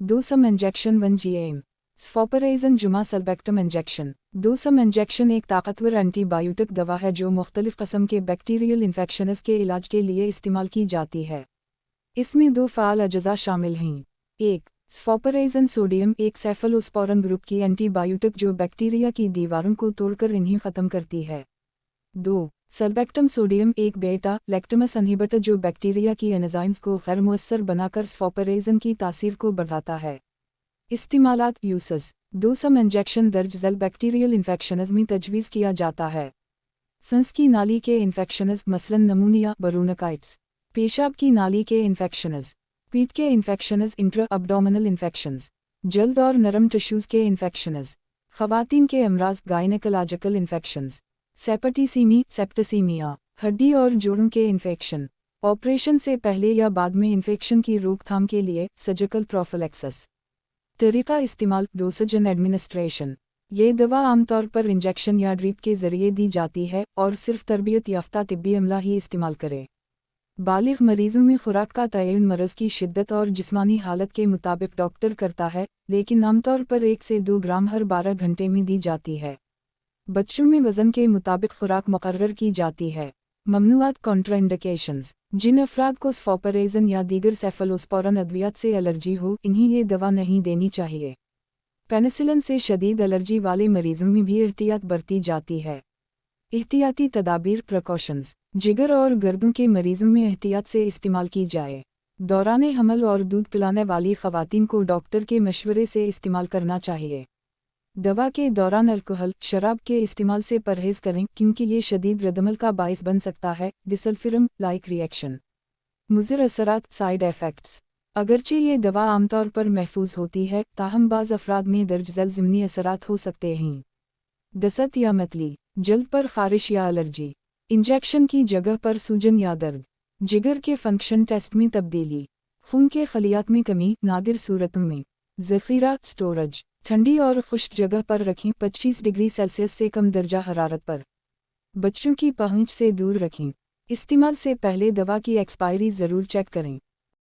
2 injection 1 GAM स्फोपराइजन जुमा सल्बेक्टम injection 2 injection एक ताकतवर एंटीबायोटिक दवा है जो मुख्तलिफ किस्म के बैक्टीरियल इन्फेक्शंस के इलाज के लिए इस्तेमाल की जाती है। इसमें 2 फ़ाल अज्जा शामिल हैं। 1. स्फोपराइजन सोडियम एक सेफलोस्पोरन ग्रुप की एंटीबायोटिक जो बैक्टीरिया की दीवारों को तोड़कर इन्हें ख़त्म करती है। 2. सल्बेक्टम सोडियम एक बेटा लैक्टमस इनहिबिटर जो बैक्टीरिया की एंजाइम्स को गैर मुअस्सर बनाकर स्फोपराइजन की तासीर को बढ़ाता है। इस्तेमालात यूसेस 2 इंजेक्शन दर्ज झैल बैक्टीरियल इन्फेक्शंस में तजवीज़ किया जाता है। सांस की नाली के इन्फेक्शंस मसलन नमूनिया बरोनकाइट्स, पेशाब की नाली के इन्फेक्शंस, पीठ के इन्फेक्शंस इंट्रा अब्डोमिनल इन्फेक्शंस, जल्द और नरम टिश्यूज़ के इन्फेक्शंस, ख़वातीन के अमराज गायनेकोलॉजिकल इन्फेक्शंस, सेप्टिसीमिया, हड्डी और जोड़ों के इन्फेक्शन, ऑपरेशन से पहले या बाद में इन्फेक्शन की रोकथाम के लिए सर्जिकल प्रोफिलैक्सिस। तरीका इस्तेमाल डोसेज एंड एडमिनिस्ट्रेशन ये दवा आमतौर पर इंजेक्शन या ड्रिप के ज़रिए दी जाती है और सिर्फ तरबियत याफ्ता तिब्बी अमला ही इस्तेमाल करे। बालिग़ मरीज़ों में खुराक का तयन मरज़ की शिद्दत और जिस्मानी हालत के मुताबिक डॉक्टर करता है, लेकिन आमतौर पर 1 से 2 ग्राम हर 12 घंटे में दी जाती है। बच्चों में वज़न के मुताबिक खुराक मुकर्रर की जाती है। ममनुआत कॉन्ट्राइंडिकेशंस जिन अफराद को स्फोपराइजन या दीगर सेफलोस्पोरन अद्वियात से एलर्जी हो इन्हें ये दवा नहीं देनी चाहिए। पेनिसिलिन से शदीद एलर्जी वाले मरीज़ों में भी एहतियात बरती जाती है। एहतियाती तदाबीर प्रिकॉशंस जिगर और गर्दों के मरीज़ों में एहतियात से इस्तेमाल की जाए। दौरान हमल और दूध पिलाने वाली ख़वातीन को डॉक्टर के मशवरे से इस्तेमाल करना चाहिए। दवा के दौरान अल्कोहल शराब के इस्तेमाल से परहेज़ करें क्योंकि ये शदीद रद्दमल का बाइस बन सकता है। डिसल्फिरम लाइक रिएक्शन मुज़िर असरात साइड इफ़ेक्ट्स अगरचे ये दवा आमतौर पर महफूज होती है, ताहम बाज़ अफराद में दर्ज झैल ज़िमनी असरात हो सकते हैं। दस्त या मतली जल्द पर ख़ारिश या एलर्जी, इंजेक्शन की जगह पर सूजन या दर्द, जिगर के फंक्शन टेस्ट में तब्दीली, खून के खलियात में कमी नादिर सूरतों में, ज़ख़ीरा स्टोरेज ठंडी और खुश्क जगह पर रखें 25 डिग्री सेल्सियस से कम दर्जा हरारत पर। बच्चों की पहुंच से दूर रखें। इस्तेमाल से पहले दवा की एक्सपायरी ज़रूर चेक करें।